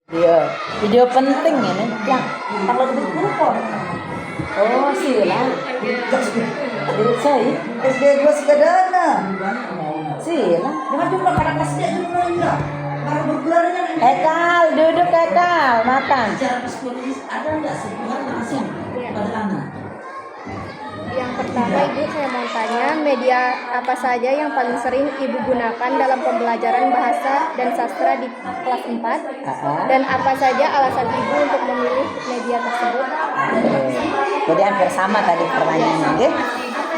Video, video penting ini. Yang kalau di grupo. Oh, sila. Dili saya. SD gua sekadana. Sila. Jangan cuma kadang kasih dulu enggak. Baru bergelarnya Ekal, duduk Ekal, makan. Secara psikologis ada enggak sebuah nasi pada anak? Yang pertama, Ibu, saya mau tanya, media apa saja yang paling sering Ibu gunakan dalam pembelajaran bahasa dan sastra di kelas 4? Dan apa saja alasan Ibu untuk memilih media tersebut? Jadi hampir sama tadi pertanyaannya, oke?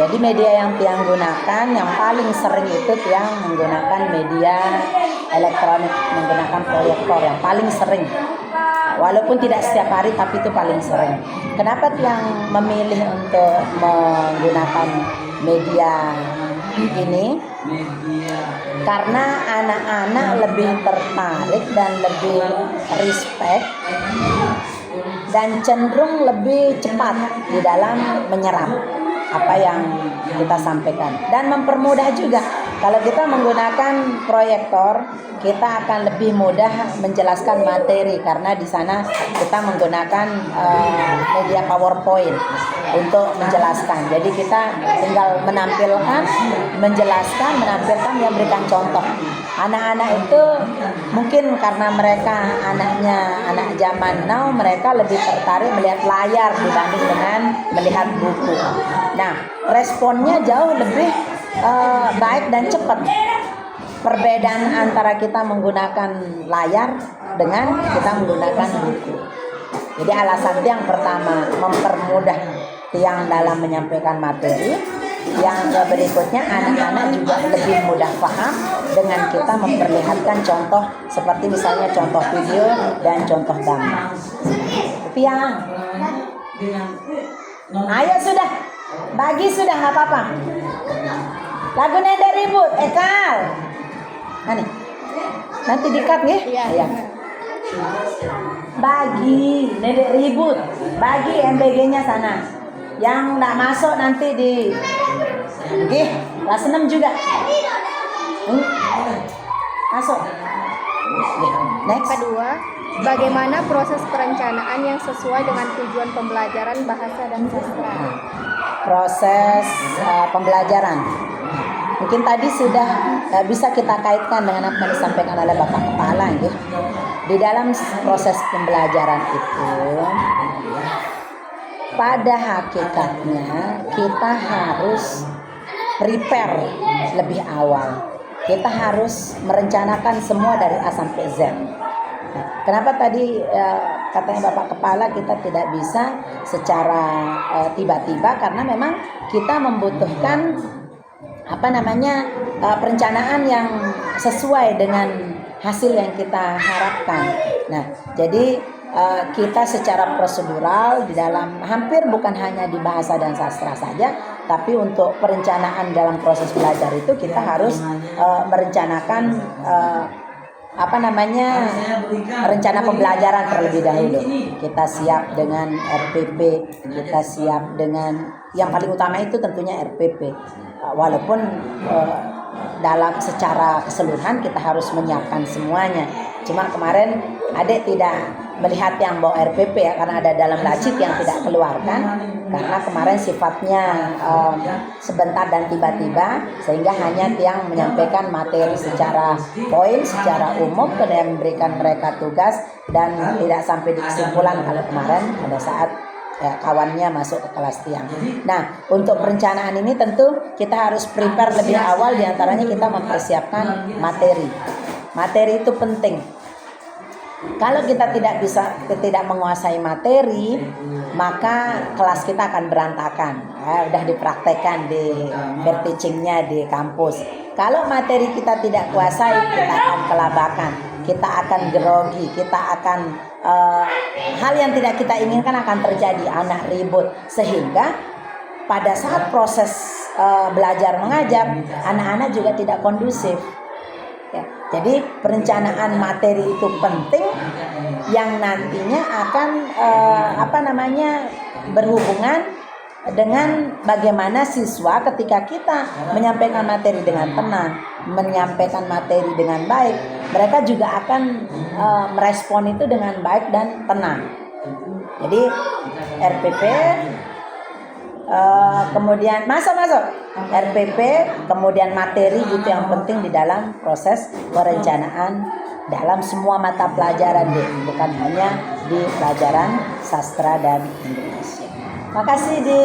Jadi media yang Tiang gunakan yang paling sering itu Tiang menggunakan media elektronik, menggunakan proyektor yang paling sering. Walaupun tidak setiap hari tapi itu paling sering. Kenapa Tiang memilih untuk menggunakan media ini? Karena anak-anak lebih tertarik dan lebih respect dan cenderung lebih cepat di dalam menyerap apa yang kita sampaikan dan mempermudah juga. Kalau kita menggunakan proyektor, kita akan lebih mudah menjelaskan materi karena di sana kita menggunakan media PowerPoint untuk menjelaskan. Jadi kita tinggal menampilkan, menjelaskan, menampilkan, yang berikan contoh. Anak-anak itu mungkin karena mereka anaknya anak zaman now, mereka lebih tertarik melihat layar dibanding dengan melihat buku. Nah, responnya jauh lebih baik dan cepat. Perbedaan antara kita menggunakan layar dengan kita menggunakan buku. Jadi alasan yang pertama mempermudah Tiang dalam menyampaikan materi. Yang berikutnya anak-anak juga lebih mudah paham dengan kita memperlihatkan contoh seperti misalnya contoh video dan contoh gambar. Tiang, ayo sudah, bagi sudah nggak apa-apa. Lagu Neda ribut, Ekal. Mana? Nanti dikat nih. Iya. Bagi Neda ribut, bagi MBG-nya sana. Yang nggak masuk nanti di kelas 6 juga. Masuk. Next. Kedua, bagaimana proses perencanaan yang sesuai dengan tujuan pembelajaran bahasa dan sastra? Proses pembelajaran. Mungkin tadi sudah bisa kita kaitkan dengan apa yang disampaikan oleh Bapak Kepala ya. Di dalam proses pembelajaran itu, pada hakikatnya kita harus prepare lebih awal. Kita harus merencanakan semua dari A sampai Z. Kenapa tadi katanya Bapak Kepala kita tidak bisa secara tiba-tiba, karena memang kita membutuhkan perencanaan yang sesuai dengan hasil yang kita harapkan. Nah, jadi kita secara prosedural di dalam hampir bukan hanya di bahasa dan sastra saja, tapi untuk perencanaan dalam proses belajar itu kita harus merencanakan rencana pembelajaran terlebih dahulu. Kita siap dengan RPP, kita siap dengan yang paling utama itu tentunya RPP. Walaupun dalam secara keseluruhan kita harus menyiapkan semuanya. Cuma kemarin Adik tidak melihat yang bawa RPP ya, karena ada dalam lacit yang tidak keluarkan, karena kemarin sifatnya sebentar dan tiba-tiba, sehingga hanya yang menyampaikan materi secara poin, secara umum, kemudian memberikan mereka tugas dan tidak sampai di kesimpulan kalau kemarin pada saat kawannya masuk ke kelas Tiang. Nah, untuk perencanaan ini tentu kita harus prepare lebih awal, diantaranya kita mempersiapkan materi. Materi itu penting. Kalau kita tidak menguasai materi, maka kelas kita akan berantakan. Udah dipraktekkan di peer teachingnya di kampus. Kalau materi kita tidak kuasai, kita akan kelabakan, kita akan grogi, kita akan hal yang tidak kita inginkan akan terjadi, anak ribut, sehingga pada saat proses belajar mengajar, anak-anak juga tidak kondusif. Ya, jadi perencanaan materi itu penting, yang nantinya akan berhubungan dengan bagaimana siswa ketika kita menyampaikan materi dengan tenang, menyampaikan materi dengan baik, mereka juga akan merespon itu dengan baik dan tenang. Jadi RPP kemudian masuk RPP, kemudian materi gitu yang penting di dalam proses perencanaan dalam semua mata pelajaran deh, bukan hanya di pelajaran sastra dan Indonesia. Makasih Di.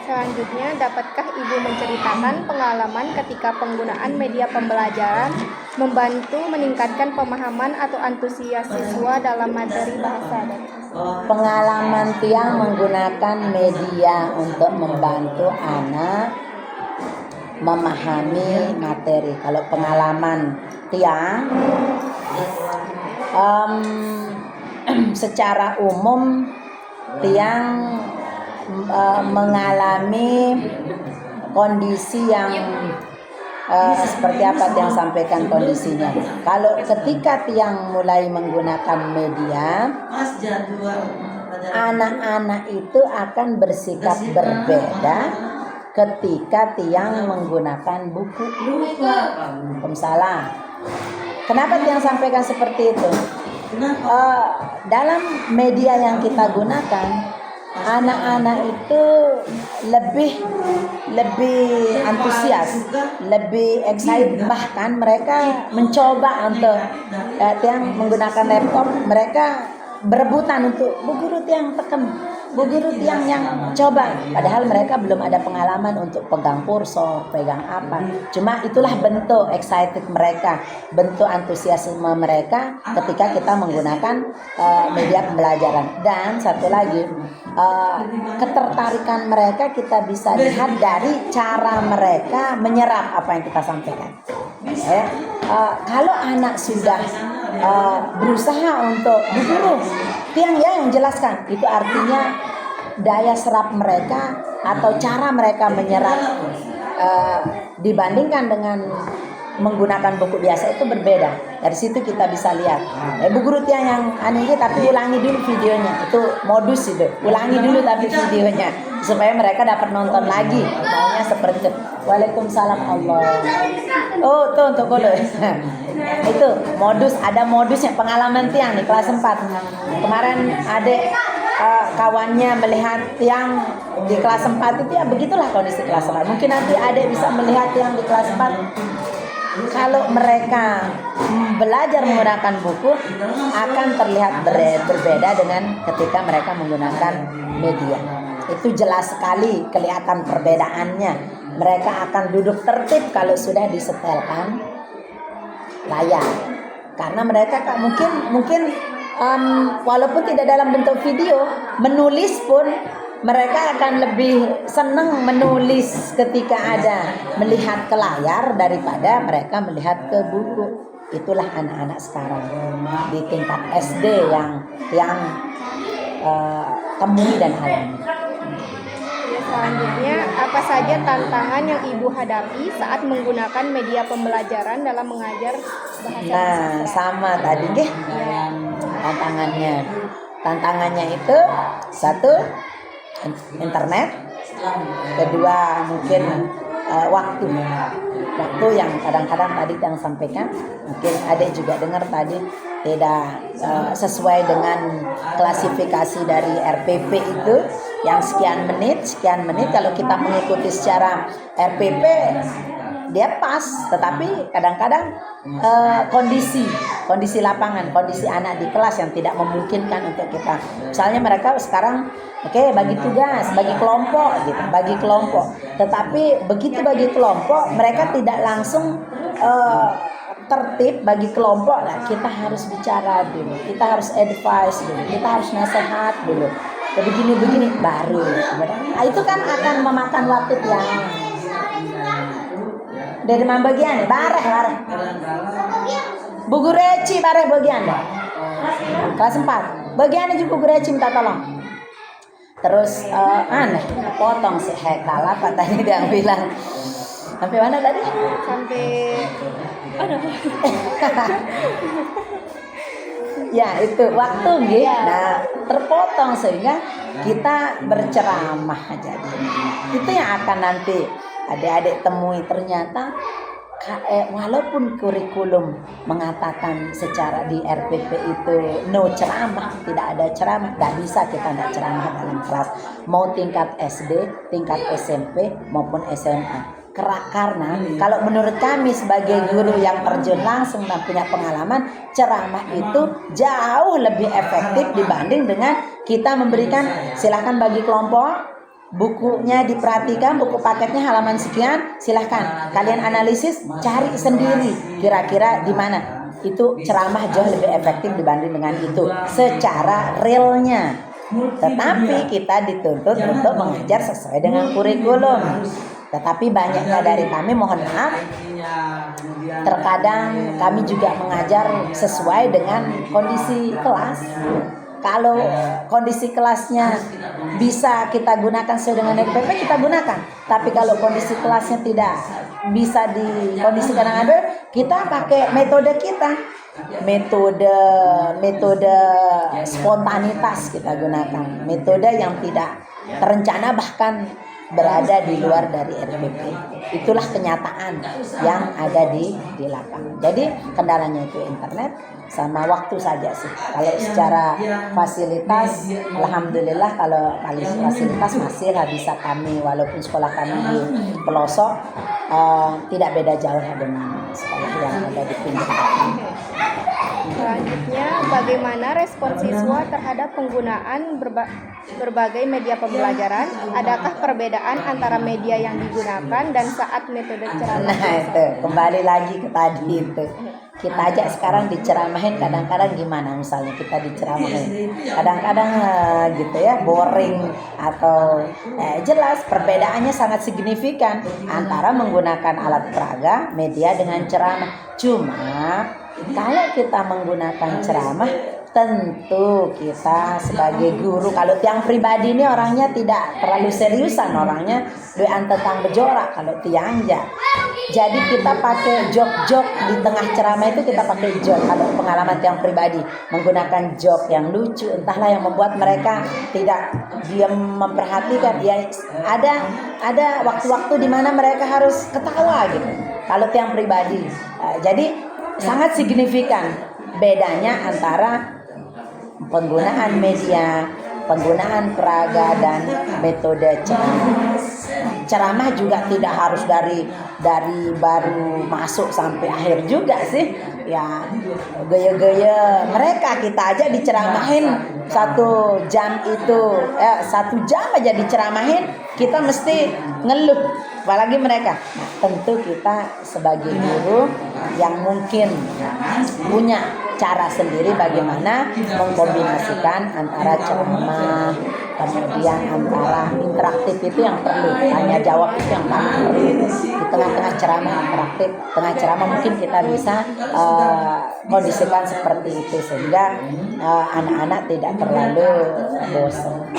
Selanjutnya, dapatkah Ibu menceritakan pengalaman ketika penggunaan media pembelajaran membantu meningkatkan pemahaman atau antusias siswa dalam materi bahasa dan Pengalaman Tiang menggunakan media untuk membantu anak memahami materi. Kalau pengalaman Tiang, secara umum Tiang mengalami kondisi yang seperti apa Tiang sampaikan kondisinya. Kalau ketika Tiang mulai menggunakan media, anak-anak itu akan bersikap berbeda ketika Tiang menggunakan buku. Salah. Kenapa Tiang sampaikan seperti itu? Dalam media yang kita gunakan, anak-anak itu lebih antusias, lebih excited, bahkan mereka mencoba untuk Tiang menggunakan laptop, mereka berebutan untuk Bu Guru Tiang tekan, Bu Guru Tiang yang coba, padahal mereka belum ada pengalaman untuk pegang kursor, pegang apa. Cuma itulah bentuk excited mereka, bentuk antusiasme mereka ketika kita menggunakan media pembelajaran. Dan satu lagi, ketertarikan mereka kita bisa lihat dari cara mereka menyerap apa yang kita sampaikan. Kalau anak sudah berusaha untuk Bu Guru Tiang ya yang jelaskan, itu artinya daya serap mereka atau cara mereka menyerap dibandingkan dengan menggunakan buku biasa itu berbeda. Dari situ kita bisa lihat. Bu Guru Tiang yang aneh tapi ulangi dulu videonya. Itu modus itu. Ulangi dulu tapi videonya supaya mereka dapat nonton lagi. Maunya seperti itu. Waalaikumsalam Allah. Oh, tuh untuk bodoh. Itu modus, ada modusnya. Pengalaman Tiang nih kelas 4. Kemarin adik kawannya melihat Tiang di kelas 4 itu ya begitulah kondisi kelas 4. Mungkin nanti adik bisa melihat Tiang di kelas 4. Kalau mereka belajar menggunakan buku akan terlihat berbeda dengan ketika mereka menggunakan media. Itu jelas sekali kelihatan perbedaannya. Mereka akan duduk tertib kalau sudah disetelkan layar. Karena mereka mungkin walaupun tidak dalam bentuk video, menulis pun mereka akan lebih senang menulis ketika ada melihat ke layar daripada mereka melihat ke buku. Itulah anak-anak sekarang di tingkat SD yang temui dan alami. Selanjutnya, apa saja tantangan yang Ibu hadapi saat menggunakan media pembelajaran dalam mengajar bahasa sastra? Sama tadi deh. Tantangannya itu satu, internet, kedua mungkin waktu yang kadang-kadang tadi yang sampaikan, mungkin adik juga dengar tadi tidak sesuai dengan klasifikasi dari RPP itu yang sekian menit. Kalau kita mengikuti secara RPP dia pas, tetapi kadang-kadang kondisi lapangan, kondisi anak di kelas yang tidak memungkinkan untuk kita. Misalnya mereka sekarang bagi tugas, bagi kelompok. Tetapi begitu bagi kelompok, mereka tidak langsung tertib bagi kelompok. Nah, kita harus bicara dulu, kita harus advice dulu, kita harus nasihat dulu. Begini baru. Nah, itu kan akan memakan waktu yang dari bagian bareh. Bu Guru Eci bareh bagian kelas 4. Bagiannya juga Bu Guru Eci minta tolong. Terus aneh potong si Hekal apa tadi dia bilang. Sampai mana tadi? Sampai ya itu waktu gitu. Nah, terpotong sehingga kita berceramah jadi. Itu yang akan nanti adik-adik temui, ternyata walaupun kurikulum mengatakan secara di RPP itu no ceramah, tidak ada ceramah, tidak bisa kita tidak ceramah dalam kelas, mau tingkat SD, tingkat SMP maupun SMA. Karena kalau menurut kami sebagai guru yang terjun langsung dan punya pengalaman, ceramah itu jauh lebih efektif dibanding dengan kita memberikan silahkan bagi kelompok, bukunya diperhatikan, buku paketnya halaman sekian, silahkan kalian analisis, cari sendiri kira-kira di mana. Itu ceramah jauh lebih efektif dibanding dengan itu secara realnya. Tetapi kita dituntut untuk mengajar sesuai dengan kurikulum. Tetapi banyaknya dari kami, mohon maaf, terkadang kami juga mengajar sesuai dengan kondisi kelas. Kalau kondisi kelasnya bisa kita gunakan sesuai dengan RPP, kita gunakan. Tapi kalau kondisi kelasnya tidak bisa dikondisikan dengan RPP, kita pakai metode kita. Metode spontanitas kita gunakan. Metode yang tidak terencana, bahkan berada di luar dari RPP. Itulah kenyataan yang ada di lapangan. Jadi kendalanya itu internet sama waktu saja sih. Kalau secara fasilitas, alhamdulillah kalau fasilitas masih bisa kami, walaupun sekolah kami di pelosok, tidak beda jauh dengan sekolah yang ada di pinggir. Selanjutnya, bagaimana respon siswa terhadap penggunaan berbagai media pembelajaran? Adakah perbedaan antara media yang digunakan dan saat metode ceramah? Nah itu, kembali lagi ke tadi itu. Kita aja sekarang diceramahin kadang-kadang gimana, misalnya kita diceramahin kadang-kadang gitu ya, boring atau jelas perbedaannya sangat signifikan antara menggunakan alat peraga, media dengan ceramah. Cuma kalau kita menggunakan ceramah, tentu kita sebagai guru, kalau tiang pribadi ini orangnya tidak terlalu seriusan, orangnya doan tentang bejorak, kalau tiang ya. Jadi kita pakai jok-jok di tengah ceramah itu, kita pakai jok. Kalau pengalaman tiang pribadi menggunakan jok yang lucu, entahlah yang membuat mereka tidak diam memperhatikan. Ya ada waktu-waktu di mana mereka harus ketawa gitu. Kalau tiang pribadi, jadi sangat signifikan bedanya antara penggunaan media, penggunaan peraga dan metode ceramah. Ceramah juga tidak harus dari baru masuk sampai akhir juga sih. Ya gaya-gaya mereka, kita aja diceramahin 1 jam itu, 1 jam aja diceramahin, kita mesti ngeluh, apalagi mereka. Nah, tentu kita sebagai guru yang mungkin punya cara sendiri bagaimana mengkombinasikan antara ceramah, kemudian antara interaktif itu yang perlu, tanya jawab itu yang paling perlu. Di tengah-tengah ceramah interaktif, tengah ceramah mungkin kita bisa kondisikan seperti itu sehingga anak-anak tidak terlalu bosan.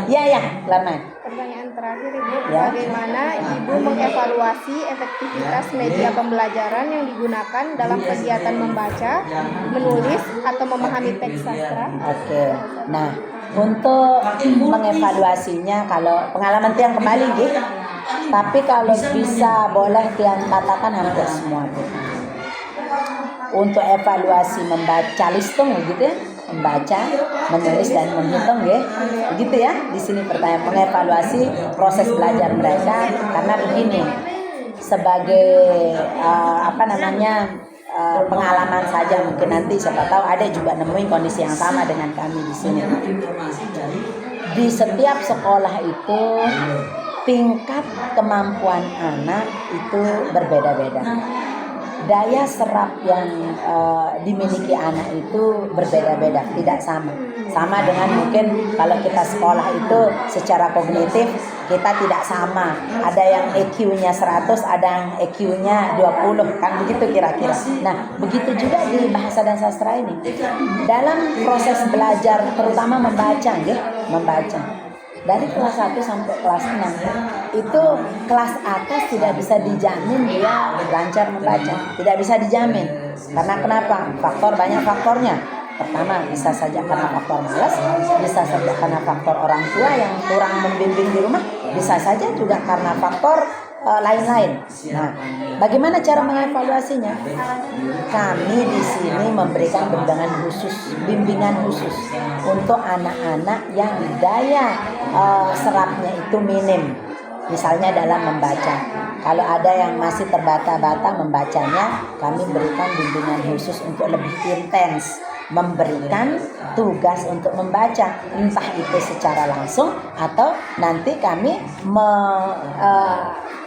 Ya, Laman. Pertanyaan terakhir, Ibu, Ya. bagaimana Ibu mengevaluasi efektivitas media pembelajaran yang digunakan dalam kegiatan membaca, menulis, atau memahami teks sastra? Oke. Nah, untuk mengevaluasinya, kalau pengalaman tiang kembali gitu. Tapi kalau bisa boleh tiang katakan hampir semua gitu. Untuk evaluasi membaca listung gitu ya, membaca, menulis dan menghitung ya. Begitu ya. Di sini pertanyaan mengevaluasi proses belajar mereka, karena begini. Sebagai pengalaman saja, mungkin nanti siapa tahu ada juga nemuin kondisi yang sama dengan kami di sini. Di setiap sekolah itu tingkat kemampuan anak itu berbeda-beda. Daya serap yang dimiliki anak itu berbeda-beda, tidak sama. Sama dengan mungkin kalau kita sekolah itu secara kognitif kita tidak sama. Ada yang EQ-nya 100, ada yang EQ-nya 20, kan begitu kira-kira. Nah, begitu juga di bahasa dan sastra ini. Dalam proses belajar, terutama membaca. Dari kelas 1 sampai kelas 6 itu kelas atas tidak bisa dijamin dia lancar membaca, tidak bisa dijamin. Karena kenapa? Banyak faktornya. Pertama, bisa saja karena faktor malas, bisa saja karena faktor orang tua yang kurang membimbing di rumah, bisa saja juga karena faktor lain-lain. Nah, bagaimana cara mengevaluasinya? Kami di sini memberikan bimbingan khusus untuk anak-anak yang daya serapnya itu minim. Misalnya dalam membaca. Kalau ada yang masih terbata-bata membacanya, kami berikan bimbingan khusus untuk lebih intens memberikan tugas untuk membaca, entah itu secara langsung atau nanti kami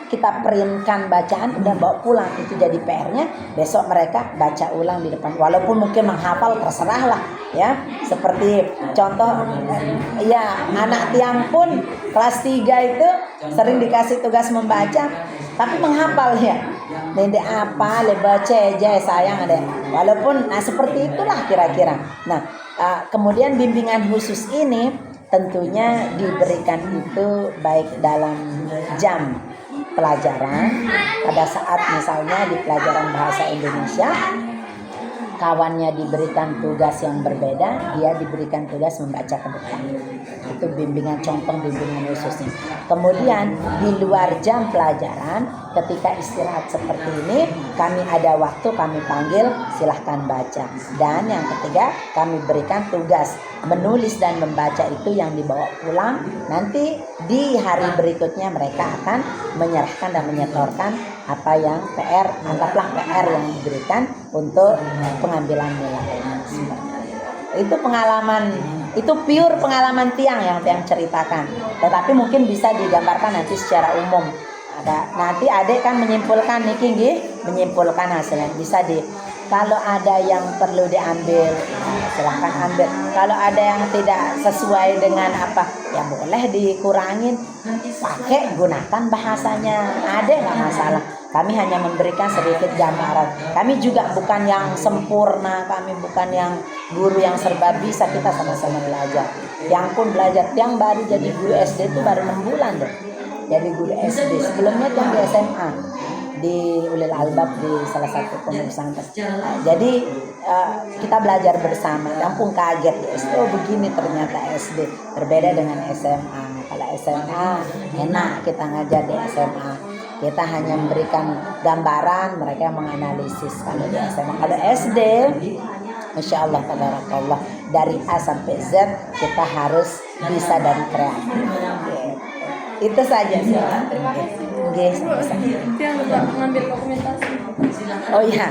kita printkan bacaan udah bawa pulang, itu jadi PR-nya. Besok mereka baca ulang di depan, walaupun mungkin menghafal terserah lah ya. Seperti contoh ya, anak Tiang pun kelas 3 itu sering dikasih tugas membaca tapi menghafal ya. Nende apa le baca aja sayang ada. Walaupun seperti itulah kira-kira. Nah, kemudian bimbingan khusus ini tentunya diberikan itu baik dalam jam pelajaran, pada saat misalnya di pelajaran bahasa Indonesia kawannya diberikan tugas yang berbeda, dia diberikan tugas membaca ke depan. Itu bimbingan khususnya. Kemudian di luar jam pelajaran, ketika istirahat seperti ini, kami ada waktu, kami panggil, silahkan baca. Dan yang ketiga, kami berikan tugas menulis dan membaca itu yang dibawa pulang. Nanti di hari berikutnya mereka akan menyerahkan dan menyetorkan apa yang PR, anggaplah PR yang diberikan untuk pengambilan nilai. Itu pengalaman, itu pure pengalaman Tiang yang Tiang ceritakan. Tetapi mungkin bisa digambarkan nanti secara umum. Nanti adik kan menyimpulkan menyimpulkan hasilnya. Bisa kalau ada yang perlu diambil, silahkan ambil. Kalau ada yang tidak sesuai dengan apa, ya boleh dikurangin. Pakai, gunakan bahasanya. Ada nggak masalah. Kami hanya memberikan sedikit gambaran. Kami juga bukan yang sempurna, kami bukan yang guru yang serba bisa. Kita sama-sama belajar. Yang pun belajar, yang baru jadi guru SD itu baru 6 bulan deh. Jadi guru SD. Sebelumnya yang di SMA. Di Ulil Albab, di salah satu pondok pesantren. Jadi kita belajar bersama. Kampung kaget di SD, oh begini ternyata SD berbeda dengan SMA. Kalau SMA enak kita ngajar di SMA. Kita hanya memberikan gambaran, mereka menganalisis. Kalau di SMA, kalau SD, Masya Allah, tabarakallah, dari A sampai Z kita harus bisa dan kreatif. Itu saja sih. Terima kasih. Sama-sama. Itu yang lupa mengambil dokumentasi. Oh iya.